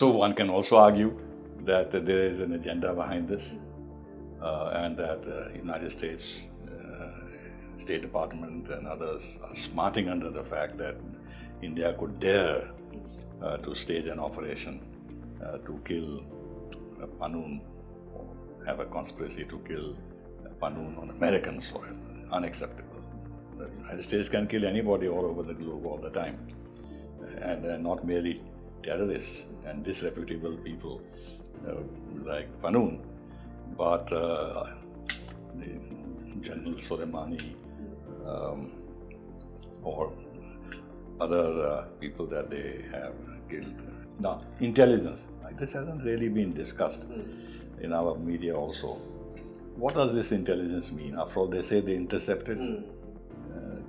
So one can also argue that there is an agenda behind this, and that the United States State Department and others are smarting under the fact that India could dare to stage an operation to kill Pannun, or have a conspiracy to kill Pannun on American soil. Unacceptable. The United States can kill anybody all over the globe all the time, and they're not merely terrorists and disreputable people like Pannun, but General Soleimani or other people that they have killed. Now, intelligence. This hasn't really been discussed in our media also. What does this intelligence mean? After all, they say they intercepted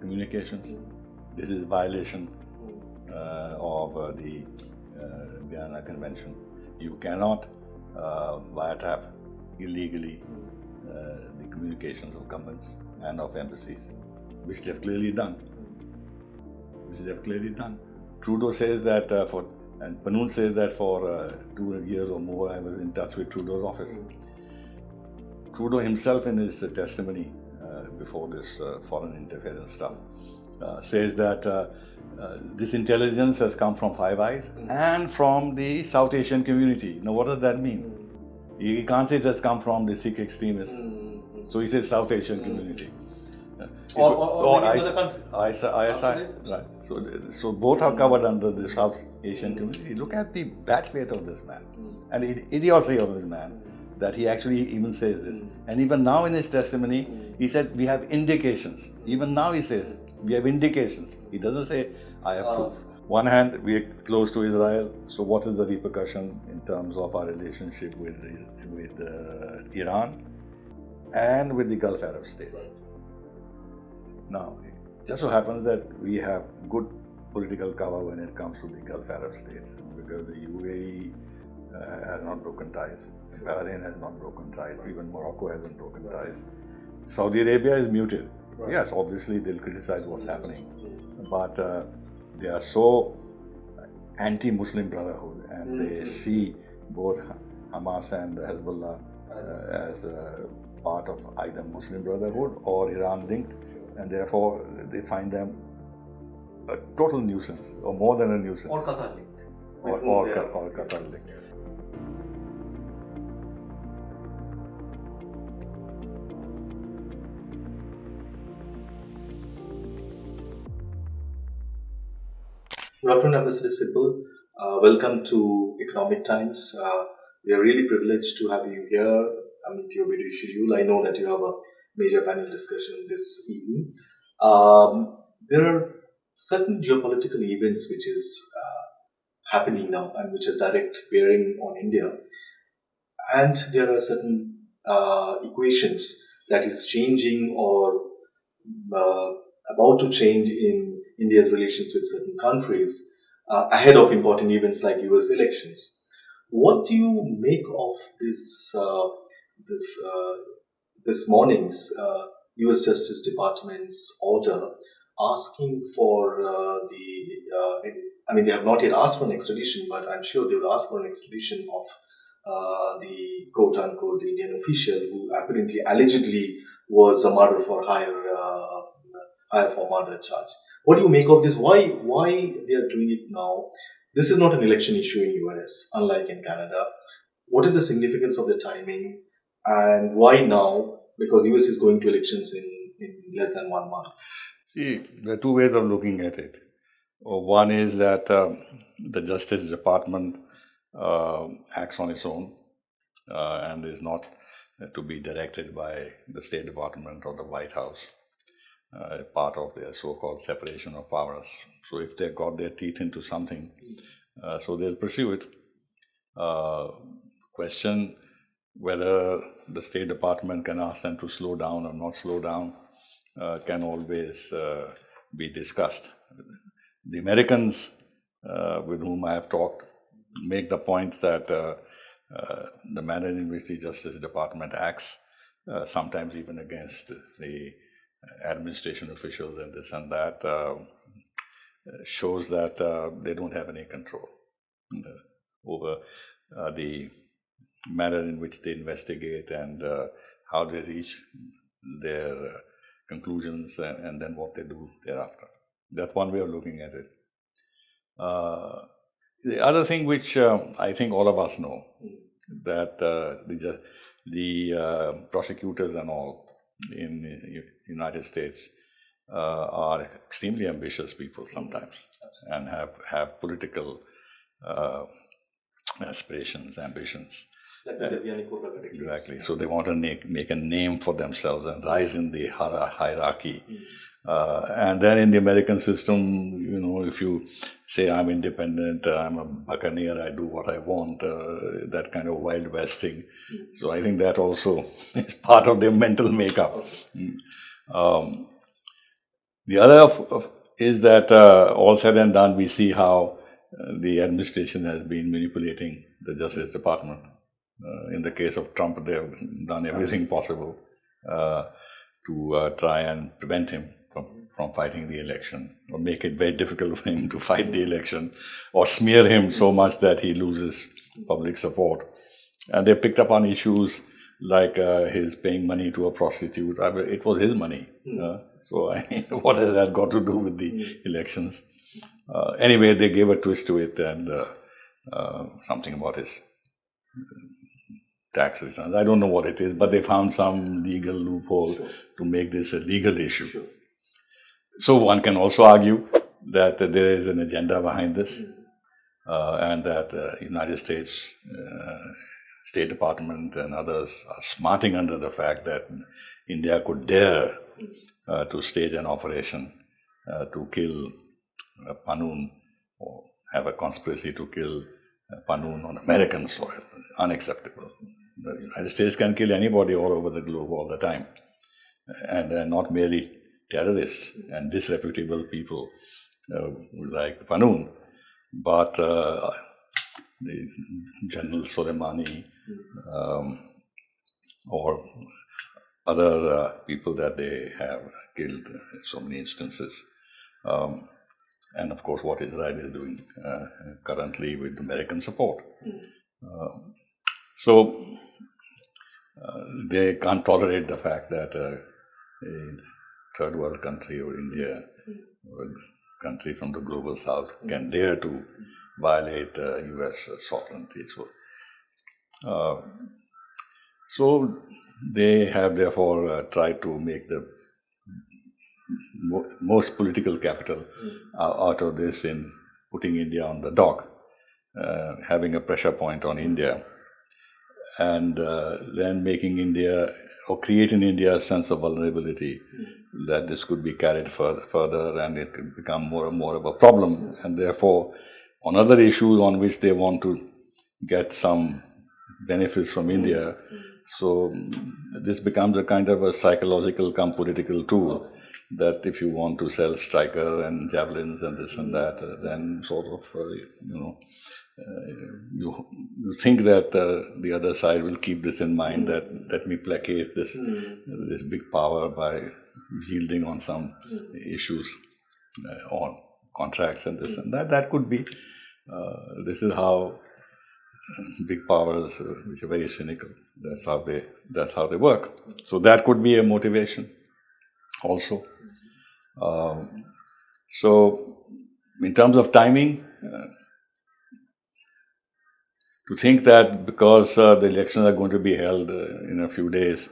communications. This is violation of the Vienna Convention. You cannot wiretap illegally the communications of governments and of embassies, which they've clearly done. Trudeau says that and Pannun says that for 2 years or more I was in touch with Trudeau's office. Trudeau himself in his testimony before this foreign interference stuff says that this intelligence has come from Five Eyes and from the South Asian community. Now what does that mean? He can't say it has come from the Sikh extremists. So he says South Asian community. Or the country. Right. So both are covered under the South Asian community. Look at the bat weight of this man and the idiocy of this man that he actually even says this. And even now in his testimony, he said, we have indications. Even now he says, we have indications. He doesn't say, I have proof. One hand, we are close to Israel. So what is the repercussion in terms of our relationship with Iran and with the Gulf Arab states? Now, it just so happens that we have good political cover when it comes to the Gulf Arab states, because the UAE has not broken ties, Bahrain has not broken ties, even Morocco hasn't broken ties. Saudi Arabia is muted. Right. Yes, obviously they'll criticize what's happening, but they are so anti-Muslim Brotherhood, and they see both Hamas and Hezbollah as part of either Muslim Brotherhood or Iran linked, and therefore they find them a total nuisance, or more than a nuisance. Or Qatar linked. Or Qatar linked. Good afternoon, Ambassador Sibal. Welcome to Economic Times. We are really privileged to have you here amid your busy schedule. I know that you have a major panel discussion this evening. There are certain geopolitical events which is happening now and which has direct bearing on India. And there are certain equations that is changing or about to change in India's relations with certain countries ahead of important events like US elections. What do you make of this morning's US Justice Department's order asking for they have not yet asked for an extradition, but I'm sure they will ask for an extradition of the quote-unquote Indian official who apparently allegedly was a murder for hire for murder charge. What do you make of this? Why they are doing it now? This is not an election issue in US, unlike in Canada. What is the significance of the timing, and why now? Because US is going to elections in less than 1 month. See, there are two ways of looking at it. One is that the Justice Department acts on its own and is not to be directed by the State Department or the White House, part of their so-called separation of powers. So if they got their teeth into something, so they'll pursue it. Question whether the State Department can ask them to slow down or not slow down can always be discussed. The Americans with whom I have talked make the point that the manner in which the Justice Department acts, sometimes even against the administration officials and this and that, shows that they don't have any control. over the manner in which they investigate and how they reach their conclusions and then what they do thereafter. That's one way of looking at it. The other thing which I think all of us know, that the prosecutors and all in the United States are extremely ambitious people sometimes and have political aspirations, ambitions. Like the Devyani Kurla case. Exactly. So they want to make a name for themselves and rise in the hierarchy. And then in the American system, you know, if you say I'm independent, I'm a buccaneer, I do what I want, that kind of Wild West thing. So I think that also is part of their mental makeup. The other is that all said and done, we see how the administration has been manipulating the Justice Department. In the case of Trump, they have done everything possible to try and prevent him from fighting the election, or make it very difficult for him to fight the election, or smear him so much that he loses public support. And they picked up on issues like his paying money to a prostitute. It was his money. So what has that got to do with the elections? Anyway, they gave a twist to it and something about his tax returns. I don't know what it is, but they found some legal loophole to make this a legal issue. So one can also argue that there is an agenda behind this, and that the United States State Department and others are smarting under the fact that India could dare to stage an operation to kill Pannun, or have a conspiracy to kill Pannun on American soil. Unacceptable. The United States can kill anybody all over the globe all the time, and they're not merely terrorists and disreputable people like Pannun, but the General Soleimani or other people that they have killed in so many instances. And of course, what Israel is doing currently with American support. So they can't tolerate the fact that a third world country or India or a country from the global south can dare to violate US sovereignty. So they have therefore tried to make the most political capital out of this in putting India on the dock, having a pressure point on India, and then making India, or creating India a sense of vulnerability, that this could be carried further and it could become more and more of a problem. And therefore, on other issues on which they want to get some benefits from India, so this becomes a kind of a psychological cum political tool, that if you want to sell striker and javelins and this and that, then sort of, you think that the other side will keep this in mind, that let me placate this big power by yielding on some issues on contracts and this and that. That could be. This is how big powers, which are very cynical, that's how they work. So that could be a motivation also. So in terms of timing, to think that because the elections are going to be held in a few days,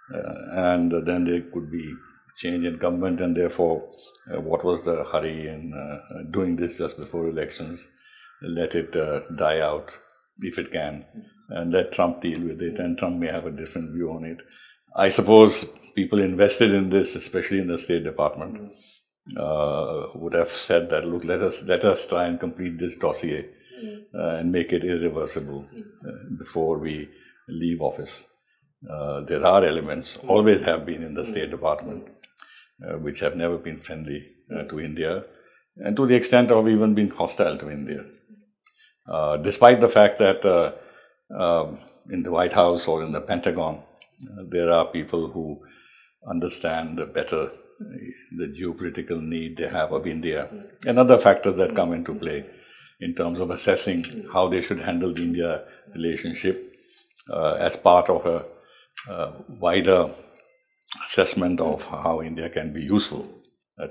and then there could be change in government, and therefore what was the hurry in doing this just before elections? Let it die out if it can, and let Trump deal with it, and Trump may have a different view on it. I suppose people invested in this, especially in the State Department, would have said that, look, let us try and complete this dossier and make it irreversible before we leave office. There are elements, always have been in the State Department, which have never been friendly to India, and to the extent of even being hostile to India. Despite the fact that in the White House or in the Pentagon, there are people who understand better the geopolitical need they have of India and other factors that come into play. in terms of assessing how they should handle the India relationship as part of a wider assessment of how India can be useful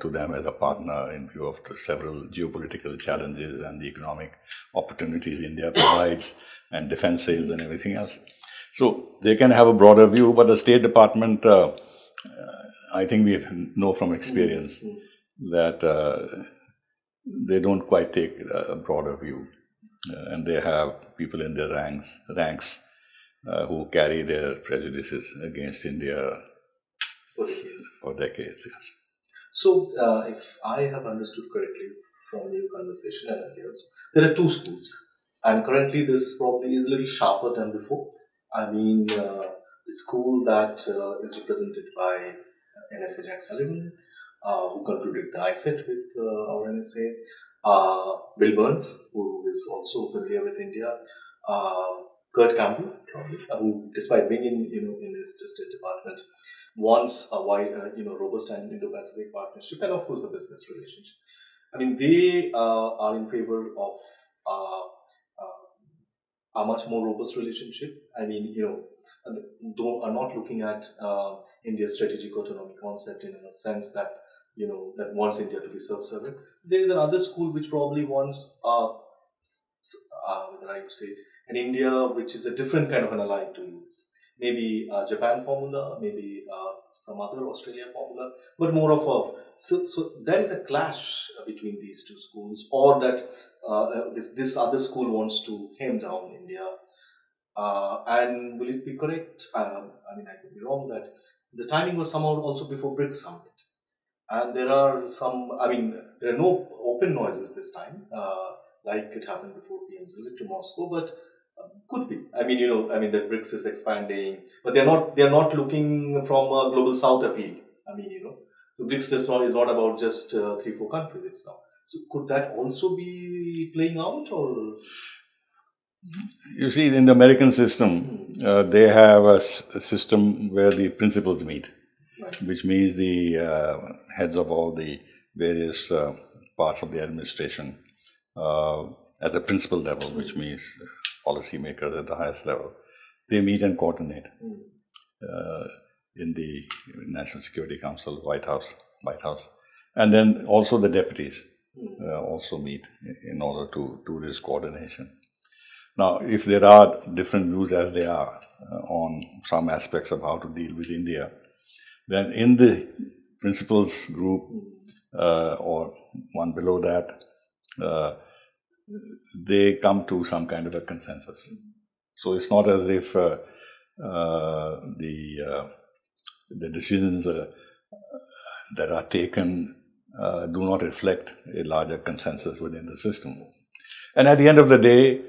to them as a partner in view of the several geopolitical challenges and the economic opportunities India provides and defense sales and everything else. So they can have a broader view, but the State Department, I think we know from experience that they don't quite take a broader view. And they have people in their ranks who carry their prejudices against India for decades. Yes. So, if I have understood correctly from your conversation and ideas, there are two schools, and currently this probably is a little sharper than before. I mean, the school that is represented by NSA Jack Sullivan, who concluded the ISET with our NSA, Bill Burns, who is also familiar with India, Kurt Campbell, probably, who, despite being in his State Department, wants a wide, robust and Indo-Pacific partnership, and of course the business relationship. I mean, they are in favor of a much more robust relationship. I mean, though are not looking at India's strategic autonomy concept in a sense that that wants India to be self-sovereign. There is another school which probably wants, I would say, an India which is a different kind of an ally to US. Maybe Japan formula, maybe some other Australia formula, but more of a so there is a clash between these two schools, or that this other school wants to hem down India. And will it be correct? I mean, I could be wrong that the timing was somehow also before BRICS summit, and there are some. I mean, there are no open noises this time, like it happened before PM's visit to Moscow, but. Could be. I mean, that BRICS is expanding, but they're not looking from a global South appeal. I mean, so BRICS is not about just 3-4 countries now. So could that also be playing out, or? You see, in the American system, they have a system where the principals meet, right, which means the heads of all the various parts of the administration at the principal level, which means policymakers at the highest level, they meet and coordinate in the National Security Council, White House, and then also the deputies also meet in order to do this coordination. Now, if there are different views as they are on some aspects of how to deal with India, then in the principals group or one below that, they come to some kind of a consensus. So it's not as if the decisions that are taken do not reflect a larger consensus within the system. And at the end of the day,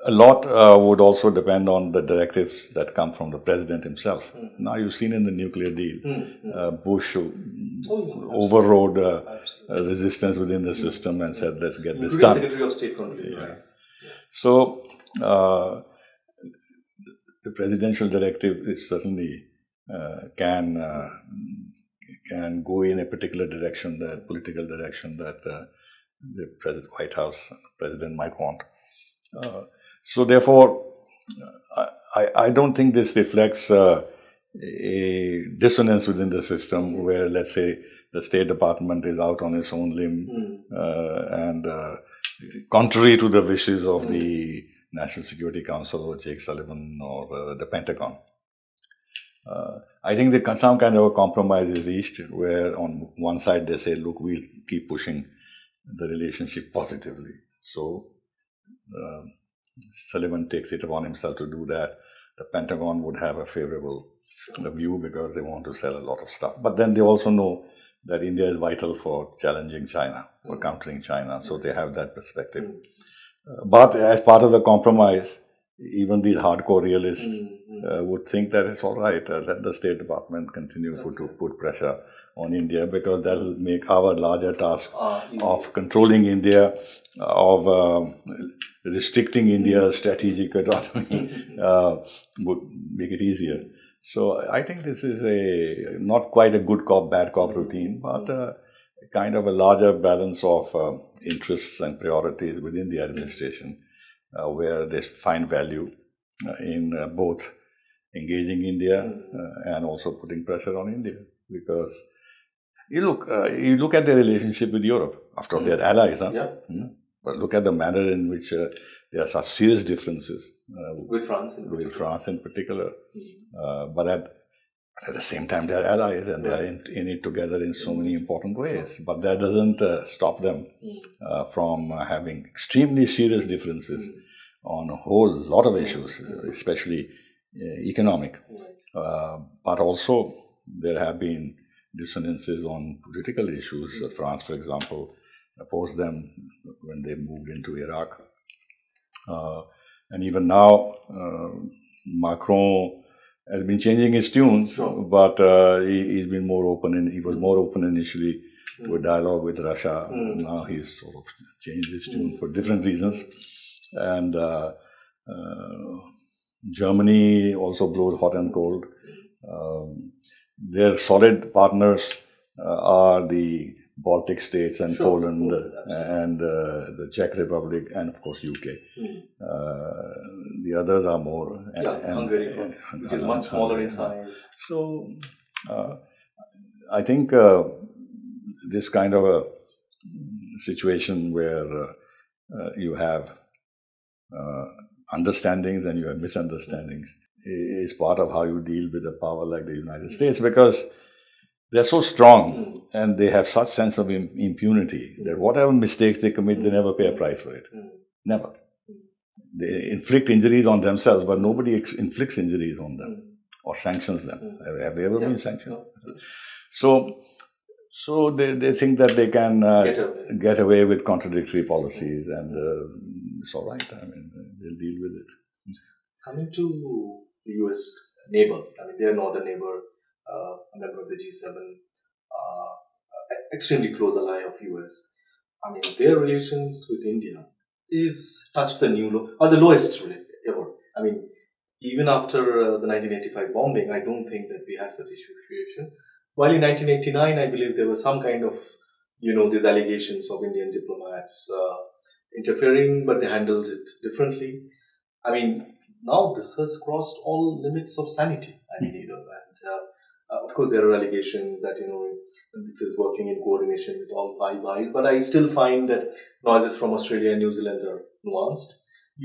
a lot would also depend on the directives that come from the president himself. Now, you've seen in the nuclear deal, Bush overrode resistance within the system and said, let's get this done. Secretary of State concluded. Yeah. So, the presidential directive is certainly can go in a particular direction, that political direction that the White House president might want. So therefore, I don't think this reflects a dissonance within the system where, let's say, the State Department is out on its own limb and contrary to the wishes of the National Security Council or Jake Sullivan or the Pentagon. I think that some kind of a compromise is reached where on one side they say, look, we'll keep pushing the relationship positively. So Sullivan takes it upon himself to do that. The Pentagon would have a favorable view because they want to sell a lot of stuff. But then they also know that India is vital for challenging China, for countering China. So they have that perspective. But as part of the compromise, even these hardcore realists would think that it's all right, let the State Department continue to put pressure on India, because that will make our larger task of controlling India, of restricting India's strategic autonomy, would make it easier. So I think this is not quite a good cop, bad cop routine, but kind of a larger balance of interests and priorities within the administration, where they find value in both engaging India and also putting pressure on India. Because you look at their relationship with Europe. After all, they're allies, huh? Yeah. But look at the manner in which there are such serious differences with France in particular. But at the same time, they're allies and they are in it together in so many important ways. But that doesn't stop them from having extremely serious differences on a whole lot of issues, especially economic. But also, there have been dissonances on political issues. France, for example, opposed them when they moved into Iraq. And even now, Macron has been changing his tunes, but he's been more open, and he was more open initially to a dialogue with Russia. Now he's sort of changed his tune for different reasons. And Germany also blows hot and cold. Their solid partners are the Baltic states and Poland and the Czech Republic and of course UK. The others are more Hungary, which is much smaller in size. So I think this kind of a situation where you have understandings and you have misunderstandings is part of how you deal with a power like the United States, because they're so strong and they have such sense of impunity that whatever mistakes they commit, they never pay a price for it. Never. They inflict injuries on themselves, but nobody inflicts injuries on them or sanctions them. Have they ever been sanctioned? So they think that they can get away with contradictory policies, and it's all right. I mean, they'll deal with it. Coming to the US neighbor, I mean, their northern neighbor, a member of the G7, extremely close ally of US. I mean, their relations with India is touched the new low, or the lowest ever. I mean, even after the 1985 bombing, I don't think that we had such a situation. While in 1989, I believe there was some kind of, these allegations of Indian diplomats interfering, but they handled it differently. I mean, now this has crossed all limits of sanity. I mean, of course, there are allegations that, this is working in coordination with all Five Eyes, but I still find that noises from Australia and New Zealand are nuanced.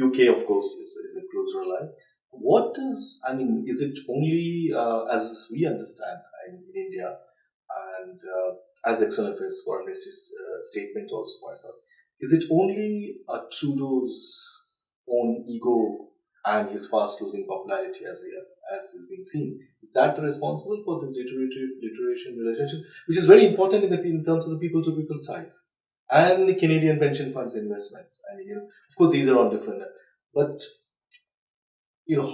UK, of course, is a closer ally. Is it only, as we understand in India, and as External Affairs Foreign Ministry's statement also points out, is it only Trudeau's own ego and his fast losing popularity as is being seen? Is that responsible for this deterioration relationship, which is very important in terms of the people-to-people ties and the Canadian pension funds investments? I mean, of course, these are all different, but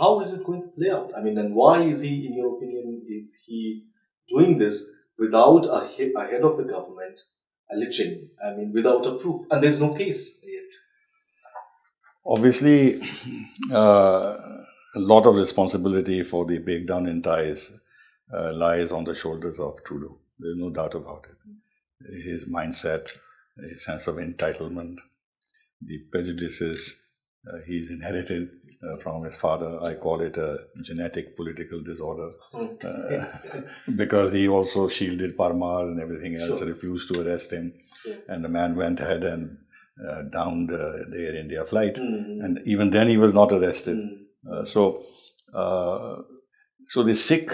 how is it going to play out? I mean, and why is he, in your opinion, is he doing this without a head of the government alleging? I mean, without a proof, and there's no case yet. Obviously, a lot of responsibility for the breakdown in ties lies on the shoulders of Trudeau. There's no doubt about it. His mindset, his sense of entitlement, the prejudices he's inherited from his father. I call it a genetic political disorder, because he also shielded Parmar and everything else, refused to arrest him, and the man went ahead and downed the Air India flight, and even then he was not arrested. So the Sikh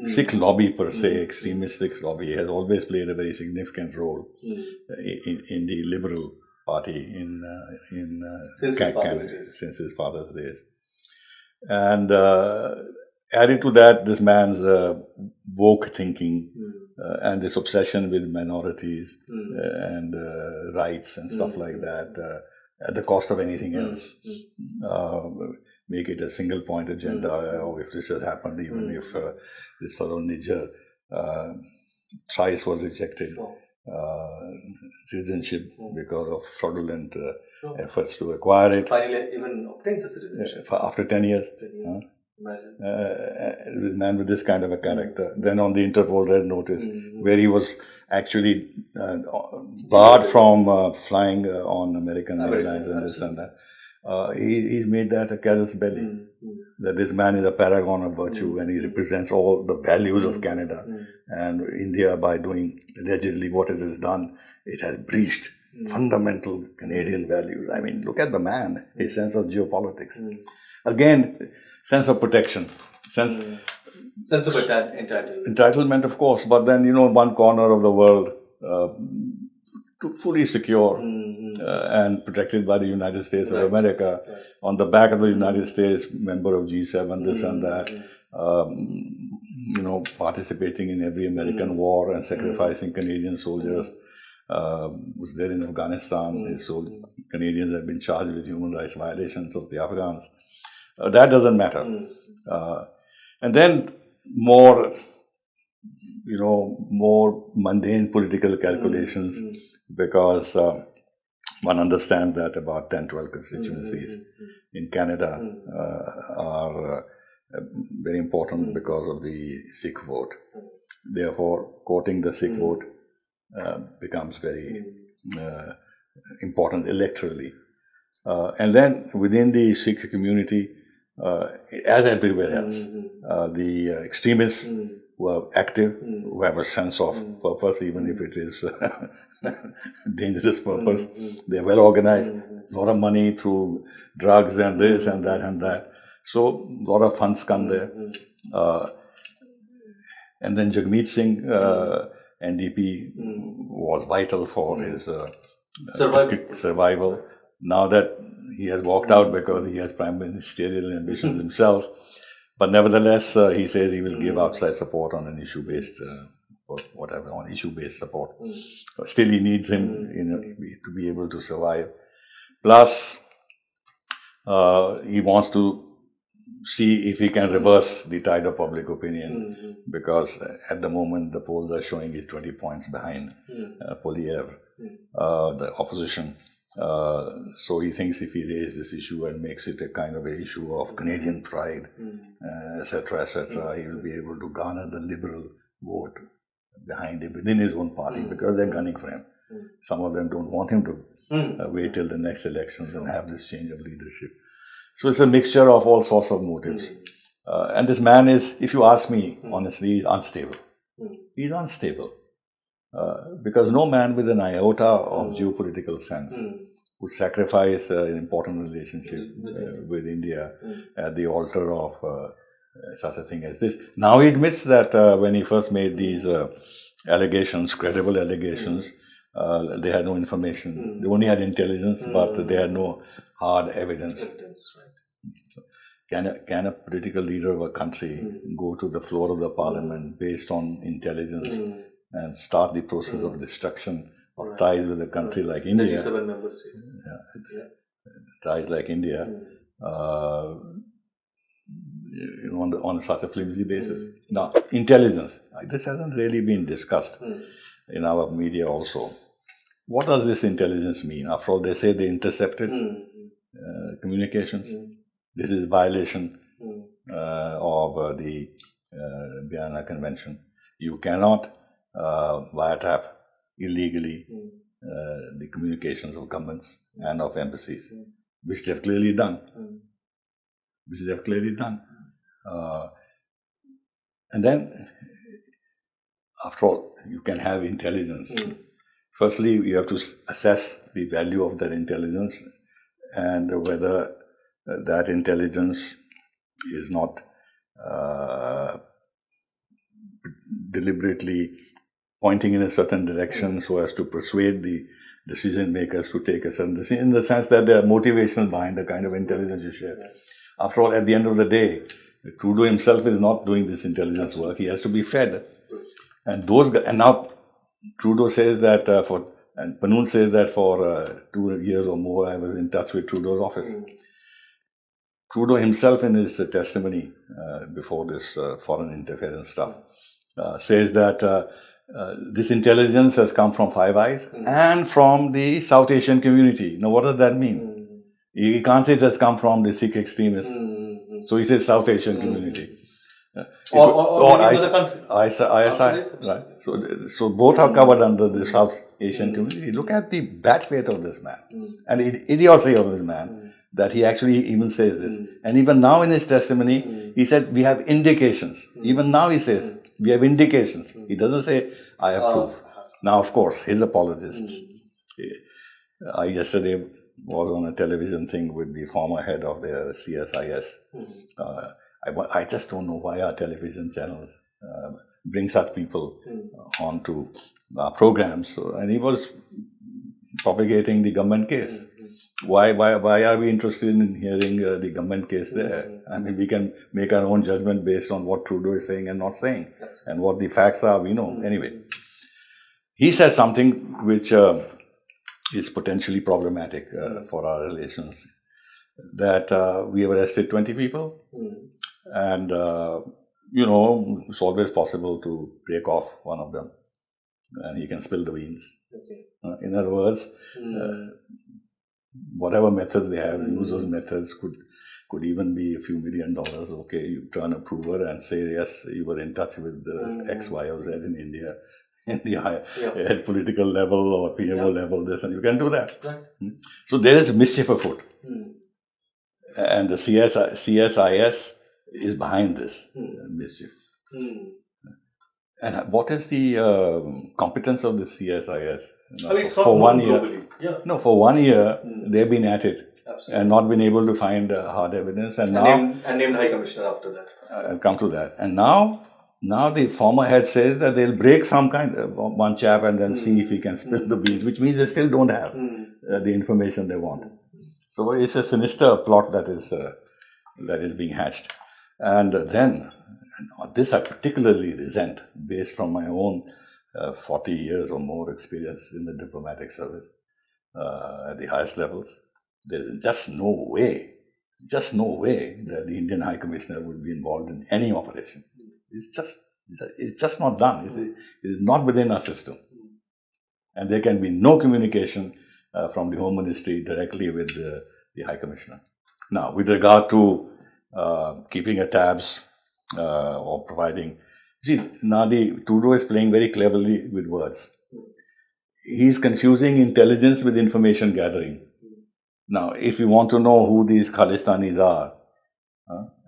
Sikh lobby per se, extremist Sikh lobby, has always played a very significant role in the Liberal Party since Canada since his father's days. And added to that, this man's woke thinking and this obsession with minorities and rights and stuff like that, at the cost of anything else. Make it a single point agenda. Oh, if this has happened, even if this fellow Nijjar thrice was rejected. Citizenship because of fraudulent efforts to acquire it. Finally, even obtains a citizenship after 10 years. This man with this kind of a character. Then on the Interpol Red Notice, where he was actually barred from flying on American Airlines and this and that. He's made that a casus belli. That this man is a paragon of virtue and he represents all the values of Canada. And India, by doing allegedly what it has done, it has breached fundamental Canadian values. I mean, look at the man, his sense of geopolitics. Again, sense of protection. Sense of entitlement. Entitlement, of course, but then, one corner of the world fully secure and protected by the United States of America. On the back of the United States, member of G7, this and that, participating in every American war and sacrificing Canadian soldiers. Was there in Afghanistan. So Canadians have been charged with human rights violations of the Afghans. That doesn't matter. And then more mundane political calculations, because one understands that about 10, 12 constituencies in Canada are very important because of the Sikh vote. Therefore, quoting the Sikh vote becomes very important electorally. And then within the Sikh community, as everywhere else, the extremists who are active, who have a sense of purpose, even if it is dangerous purpose. They're well organized, a lot of money through drugs and this and that and that. So a lot of funds come there. And then Jagmeet Singh, NDP, was vital for his survival. Now that he has walked out because he has prime ministerial ambitions himself, but nevertheless, he says he will give outside support on an issue-based, on issue-based support. Still, he needs him to be able to survive. Plus, he wants to see if he can reverse the tide of public opinion, because at the moment the polls are showing he's 20 points behind Poliev, the opposition. So he thinks if he raises this issue and makes it a kind of an issue of Canadian pride, etc., he will be able to garner the liberal vote behind him within his own party, because they're gunning for him. Some of them don't want him to wait till the next elections and have this change of leadership. So it's a mixture of all sorts of motives. And this man is, if you ask me, honestly, he's unstable. He's unstable. Because no man with an iota of geopolitical sense would sacrifice an important relationship with India at the altar of such a thing as this. Now he admits that when he first made these allegations, credible allegations, they had no information. They only had intelligence, but they had no hard evidence. So can a political leader of a country go to the floor of the parliament based on intelligence and start the process of destruction of ties with a country like India? The G7 member state. Ties like India, on such a flimsy basis. Now, intelligence. This hasn't really been discussed in our media also. What does this intelligence mean? After all, they say they intercepted communications. This is violation of the Vienna Convention. You cannot wiretap illegally the communications of governments and of embassies, which they've clearly done. And then, after all, you can have intelligence. Firstly, you have to assess the value of that intelligence and whether that intelligence is not deliberately pointing in a certain direction so as to persuade the decision makers to take a certain decision, in the sense that there are motivations behind the kind of intelligence you share. After all, at the end of the day, Trudeau himself is not doing this intelligence work. He has to be fed. And now Trudeau says that and Pannun says that for 2 years or more I was in touch with Trudeau's office. Trudeau himself, in his testimony before this foreign interference stuff, says that this intelligence has come from Five Eyes and from the South Asian community. Now, what does that mean? You can't say it has come from the Sikh extremists. So he says South Asian community. Or another country. ISI, right? So both are covered under the South Asian community. Look at the bad faith of this man and the idiocy of this man that he actually even says this. And even now in his testimony, he said, we have indications. Even now he says, we have indications. He doesn't say, I have proof. Now, of course, his apologists. I yesterday was on a television thing with the former head of the CSIS. I just don't know why our television channels bring such people onto our programs. And he was propagating the government case. Why are we interested in hearing the government case there? I mean, we can make our own judgment based on what Trudeau is saying and not saying, and what the facts are, we know. Anyway, he said something which is potentially problematic for our relations, that we have arrested 20 people, and it's always possible to break off one of them, and he can spill the beans. In other words, whatever methods they have, use those methods could even be a few $1 million. Okay, you turn a prover and say, yes, you were in touch with X, Y, or Z in India, in the high political level or PMO level, this, and you can do that. So there is mischief afoot. And the CSIS is behind this mischief. And what is the competence of the CSIS? For 1 year, for 1 year they've been at it. Absolutely. And not been able to find hard evidence, and named High Commissioner after that. I'll come to that. And now the former head says that they'll break some kind of one chap and then see if he can spill the beans, which means they still don't have the information they want. So it's a sinister plot that is being hatched. And then this I particularly resent, based from my own 40 years or more experience in the diplomatic service at the highest levels. There's just no way that the Indian High Commissioner would be involved in any operation. It's just not done. It is not within our system. And there can be no communication from the Home Ministry directly with the High Commissioner. Now, with regard to keeping a tabs or providing, now the Trudeau is playing very cleverly with words. He's confusing intelligence with information gathering. Now, if you want to know who these Khalistanis are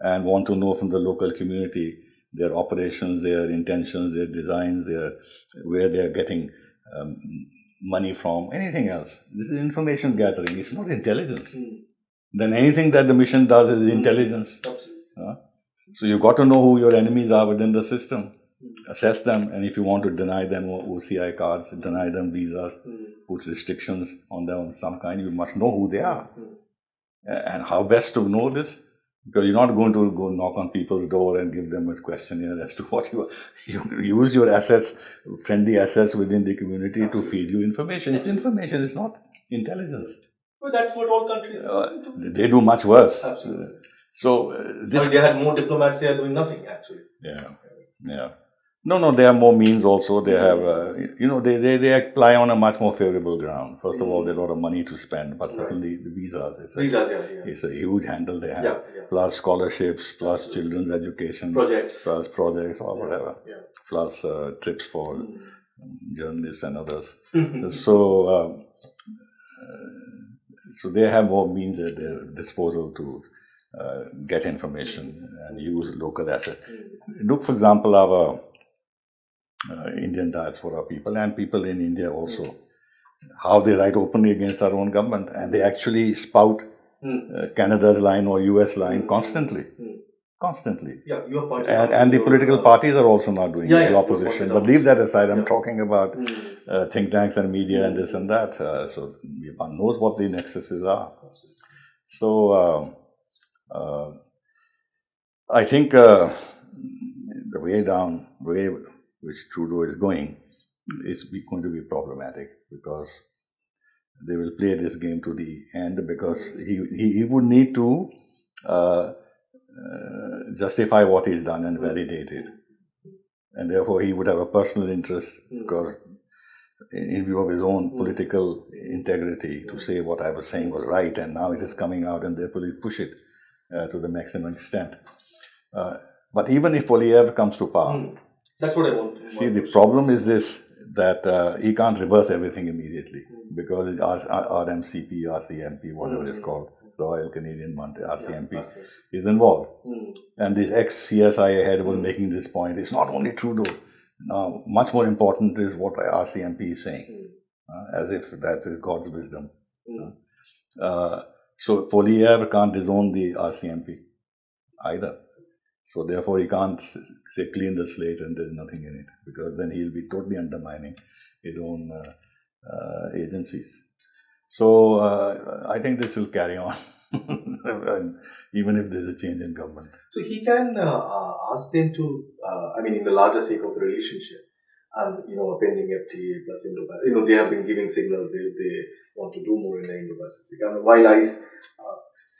and want to know from the local community their operations, their intentions, their designs, where they're getting money from, anything else, this is information gathering. It's not intelligence. Then anything that the mission does is intelligence. So you've got to know who your enemies are within the system. Assess them, and if you want to deny them OCI cards, deny them visas, put restrictions on them of some kind, you must know who they are. And how best to know this? Because you're not going to go knock on people's door and give them a questionnaire as to what you use your assets, friendly assets within the community to feed you information. It's information, it's not intelligence. Well, that's what all countries do. They do much worse. Absolutely. So they had more diplomats, they are doing nothing actually. Yeah. No, there are more means also. They have, they apply on a much more favorable ground. First of all, there's a lot of money to spend, but secondly, the visas. It's a huge handle they have. Plus scholarships, plus children's education. Projects, or whatever. Plus trips for journalists and others. So they have more means at their disposal to get information and use local assets. Look, for example, our Indian diaspora people and people in India also, how they write openly against our own government, and they actually spout Canada's line or US line constantly. Yeah, your point. And the political parties are also not doing the opposition. But leave that aside. I'm talking about think tanks and media and this and that. So one knows what the nexuses are. So I think the way which Trudeau is going is going to be problematic, because they will play this game to the end, because he would need to justify what he's done and validate it. And therefore he would have a personal interest, because in view of his own political integrity, to say what I was saying was right and now it is coming out, and therefore he'll push it to the maximum extent. But even if Polyev comes to power, that's what I want. See, the problem is this, that he can't reverse everything immediately because it's RMCP, RCMP, whatever it's called, Royal Canadian Mounted RCMP, is involved. And this ex-CSIA head was making this point. It's not only Trudeau. Now, much more important is what RCMP is saying, as if that is God's wisdom. So Polyev can't disown the RCMP either. So therefore, he can't say clean the slate and there's nothing in it, because then he'll be totally undermining his own agencies. So I think this will carry on, even if there's a change in government. So he can ask them to, in the larger sake of the relationship, and a pending FTA plus Indo-Pacific, they have been giving signals they want to do more in the Indo-Pacific. And while I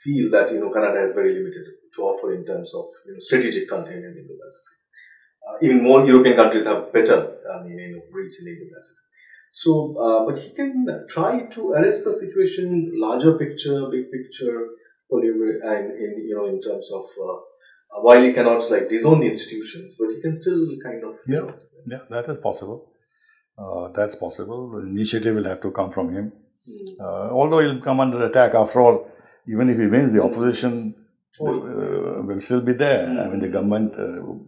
feel that Canada is very limited to offer in terms of strategic content in the Indo-Pacific. Even more European countries have better reach in the Indo-Pacific. So, but he can try to arrest the situation, larger picture, big picture, and in terms of while he cannot disown the institutions, but he can still kind of yeah, that is possible. That's possible. The initiative will have to come from him. Although he'll come under attack. After all, even if he wins, the opposition will still be there. I mean, the government,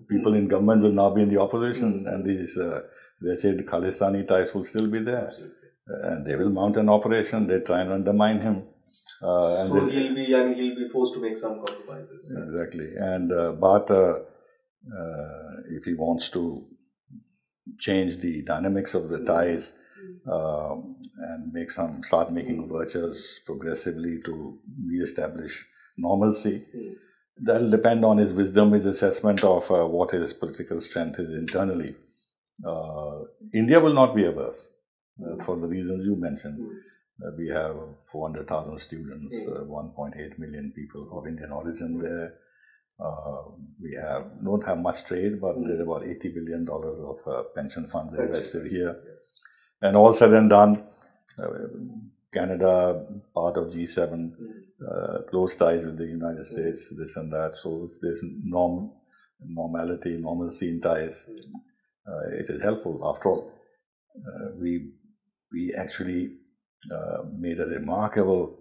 people in government will now be in the opposition, and these, they said, Khalistani types will still be there. And they will mount an operation. They try and undermine him. So he'll be forced to make some compromises. Exactly. And but if he wants to change the dynamics of the ties and start making overtures progressively to re-establish normalcy, that will depend on his wisdom, his assessment of what his political strength is internally. India will not be averse for the reasons you mentioned. We have 400,000 students, 1.8 million people of Indian origin there. We don't have much trade, but there's about $80 billion of pension funds invested here. And all said and done, Canada, part of G7, close ties with the United States, this and that. So if there's normalcy in ties, it is helpful. After all, we actually made a remarkable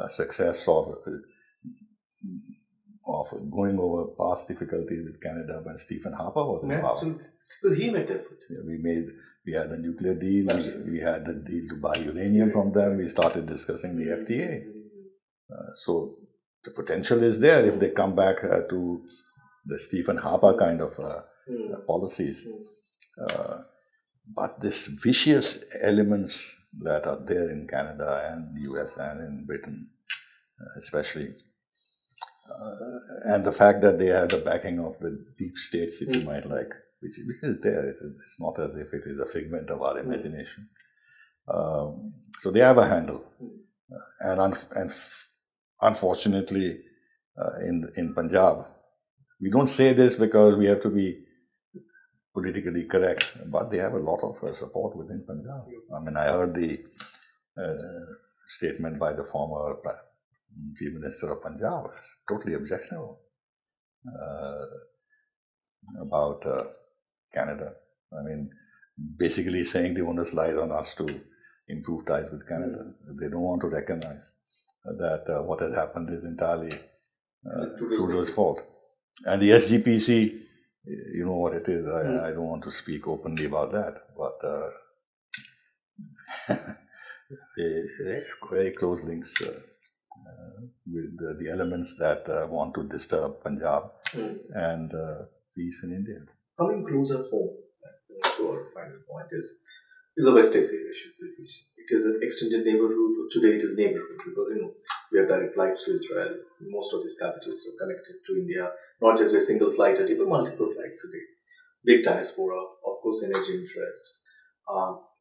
success of going over past difficulties with Canada when Stephen Harper was in power. Absolutely. Because he made that. We had the nuclear deal, we had the deal to buy uranium from them, we started discussing the FTA. So the potential is there if they come back to the Stephen Harper kind of policies. But this vicious elements that are there in Canada and the US and in Britain, especially, and the fact that they have the backing of the deep states, if you might like, which is there. It's not as if it is a figment of our imagination. So they have a handle. And unfortunately, in Punjab, we don't say this because we have to be politically correct, but they have a lot of support within Punjab. I mean, I heard the statement by the former Chief Minister of Punjab, totally objectionable, about Canada. I mean, basically saying the onus lies on us to improve ties with Canada. They don't want to recognize that what has happened is entirely Trudeau's fault. And the SGPC, you know what it is. I don't want to speak openly about that, but they have very close links with the elements that want to disturb Punjab and peace in India. Coming closer home, to our final point is the West Asia issue. It is an extended neighborhood. Today it is neighborhood because we have direct flights to Israel. Most of these capitals are connected to India, not just a single flight a day, but multiple flights a day. Big diaspora, of course, energy interests,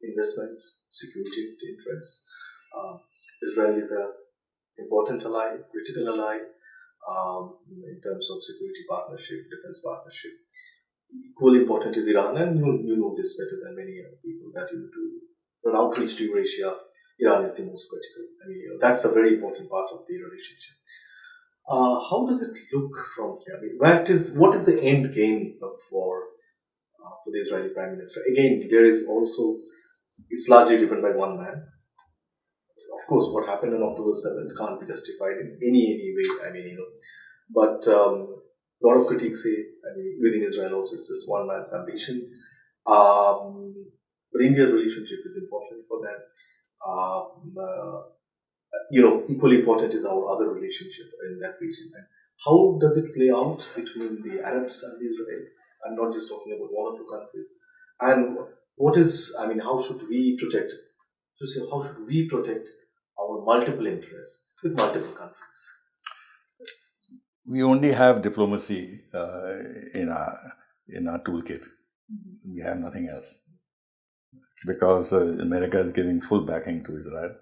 investments, security interests. Israel is an important ally, critical ally in terms of security partnership, defense partnership. Equally important is Iran, and you know this better than many people that you do an outreach to Eurasia. Iran is the most critical. That's a very important part of the relationship. How does it look from here? I mean, what is the end game for the Israeli Prime Minister? Again, there is also, it's largely driven by one man. Of course, what happened on October 7th can't be justified in any way. I mean, but a lot of critics say, I mean, within Israel also, it's just one man's ambition. But India's relationship is important for them. Equally important is our other relationship in that region. And how does it play out between the Arabs and Israel? I'm not just talking about one or two countries. And how should we protect? How should we protect our multiple interests with multiple countries? We only have diplomacy in our toolkit. We have nothing else, because America is giving full backing to Israel,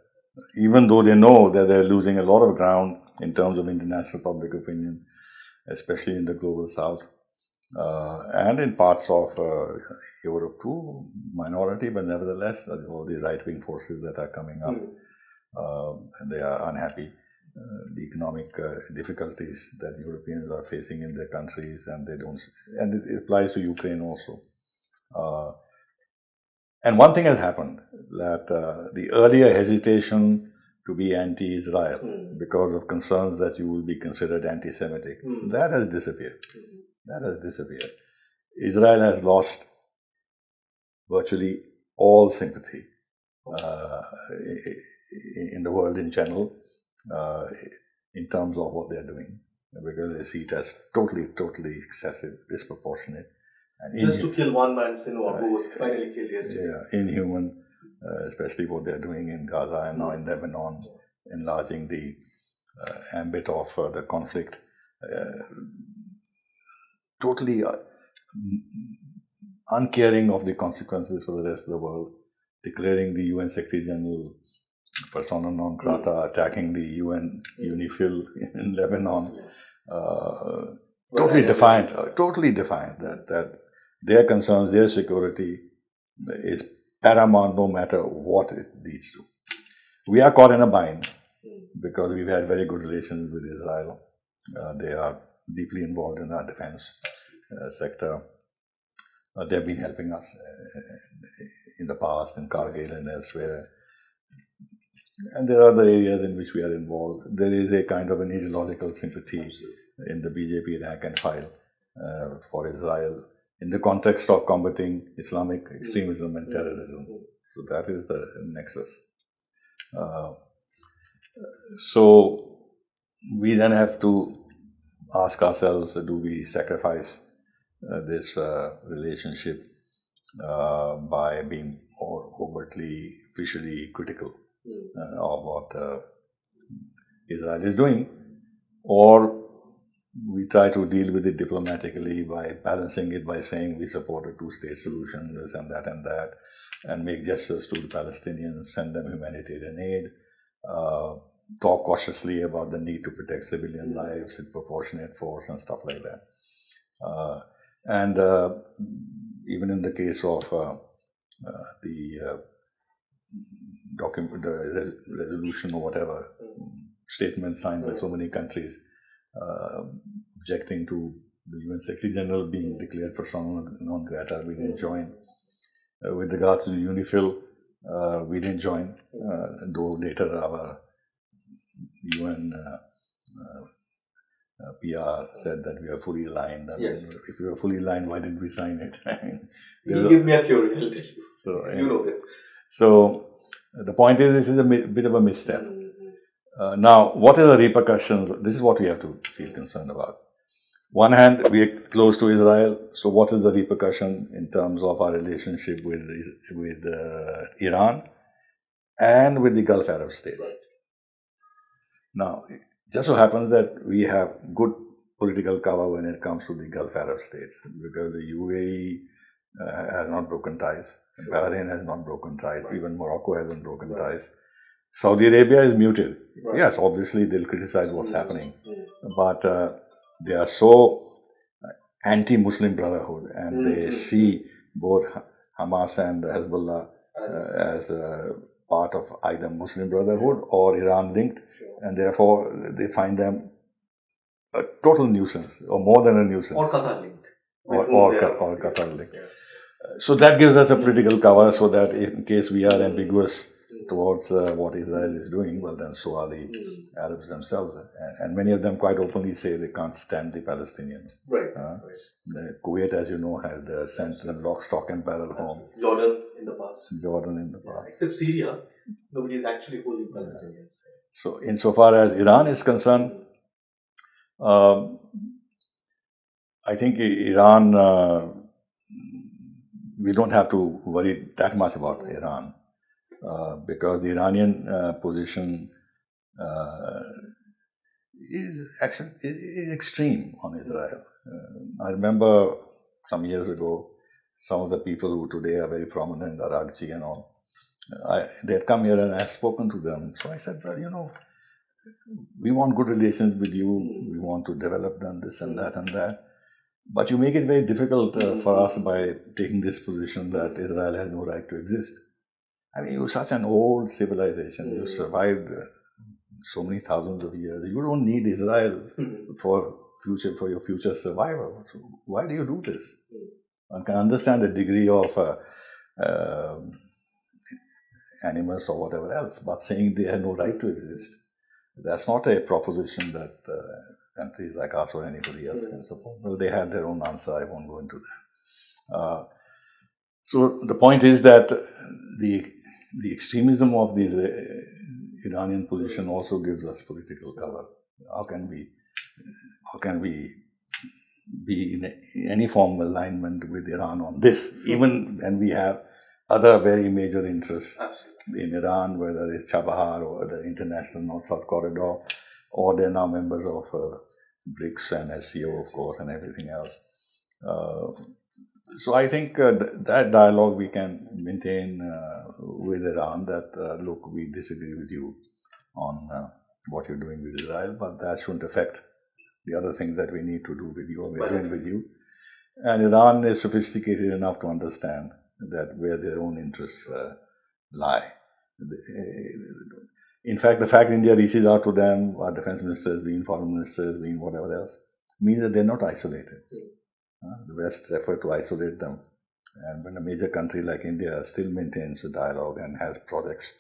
even though they know that they're losing a lot of ground in terms of international public opinion, especially in the global south, and in parts of Europe too, minority, but nevertheless, all the right-wing forces that are coming up, and they are unhappy. The economic difficulties that Europeans are facing in their countries, and it applies to Ukraine also. And one thing has happened, that the earlier hesitation to be anti-Israel because of concerns that you will be considered anti-Semitic, that has disappeared. That has disappeared. Israel has lost virtually all sympathy in the world in general, in terms of what they're doing, because they see it as totally excessive, disproportionate. And just to kill one man, Sinwar, who was finally killed yesterday. Yeah, inhuman, especially what they're doing in Gaza and now in Lebanon, enlarging the ambit of the conflict. Totally uncaring of the consequences for the rest of the world, declaring the UN Secretary General persona non grata, attacking the UN UNIFIL in Lebanon. Totally defiant that their concerns, their security is paramount no matter what it leads to. We are caught in a bind because we've had very good relations with Israel. They are deeply involved in our defense sector. They've been helping us in the past, in Kargil and elsewhere. And there are other areas in which we are involved. There is a kind of an ideological sympathy in the BJP rank and file for Israel in the context of combating Islamic extremism and terrorism. So that is the nexus. So we then have to ask ourselves, do we sacrifice this relationship by being more overtly, officially critical of what Israel is doing, or we try to deal with it diplomatically by balancing it by saying we support a two-state solution, this and that, and make gestures to the Palestinians, send them humanitarian aid, talk cautiously about the need to protect civilian lives with proportionate force and stuff like that. And even in the case of the resolution or whatever, statement signed by so many countries objecting to the UN Secretary General being declared persona non grata, we didn't join. With regard to the UNIFIL, we didn't join, though later our UN PR said that we are fully aligned. Yes. If we were fully aligned, why didn't we sign it? You give me a theory, I'll tell you. So, you know that. So the point is, this is a bit of a misstep. Now, what are the repercussions? This is what we have to feel concerned about. One hand, we are close to Israel, so what is the repercussion in terms of our relationship with Iran and with the Gulf Arab states? Now, it just so happens that we have good political cover when it comes to the Gulf Arab states, because the UAE has not broken ties, Bahrain has not broken ties, even Morocco hasn't broken ties. Saudi Arabia is muted. Yes, obviously they'll criticize what's happening, but they are so anti-Muslim Brotherhood, and they see both Hamas and Hezbollah as part of either Muslim Brotherhood or Iran linked, and therefore they find them a total nuisance, or more than a nuisance. Or Qatar linked. Or Qatar linked. Yeah. So that gives us a political cover, so that in case we are ambiguous towards what Israel is doing, well, then so are the Arabs themselves. And many of them quite openly say they can't stand the Palestinians. Right. Kuwait, as you know, had sent them lock, stock and barrel home. Jordan in the past. Yeah, except Syria, nobody is actually holding Palestinians. Yeah. So insofar as Iran is concerned, I think Iran, we don't have to worry that much about Iran, because the Iranian position is actually extreme on Israel. I remember some years ago, some of the people who today are very prominent, Aragchi and all, they had come here and I had spoken to them. So I said, well, you know, we want good relations with you, we want to develop them, this and that and that. But you make it very difficult for us by taking this position that Israel has no right to exist. I mean, you're such an old civilization, you survived so many thousands of years. You don't need Israel for your future survival. So why do you do this? One can understand the degree of animals or whatever else, but saying they have no right to exist, that's not a proposition that countries like us or anybody else can support. Well, they have their own answer. I won't go into that. So the point is that the extremism of the Iranian position also gives us political cover. How can we be in any form of alignment with Iran on this, even when we have other very major interests in Iran, whether it's Chabahar or the International North-South Corridor, or they're now members of BRICS and SCO, of course, and everything else. So I think that dialogue we can maintain with Iran, that look, we disagree with you on what you're doing with Israel, but that shouldn't affect the other things that we need to do with you or we're doing with you. And Iran is sophisticated enough to understand that where their own interests lie. In fact, the fact India reaches out to them, our defense ministers, being foreign ministers, being whatever else, means that they're not isolated. The West's effort to isolate them. And when a major country like India still maintains a dialogue and has projects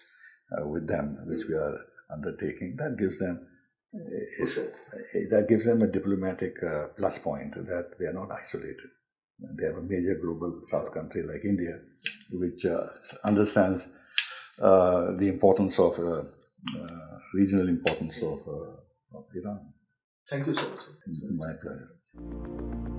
with them, which we are undertaking, that gives them a diplomatic plus point that they are not isolated. They have a major global South country like India, which understands the importance of regional importance of Iran. Thank you so much. My pleasure.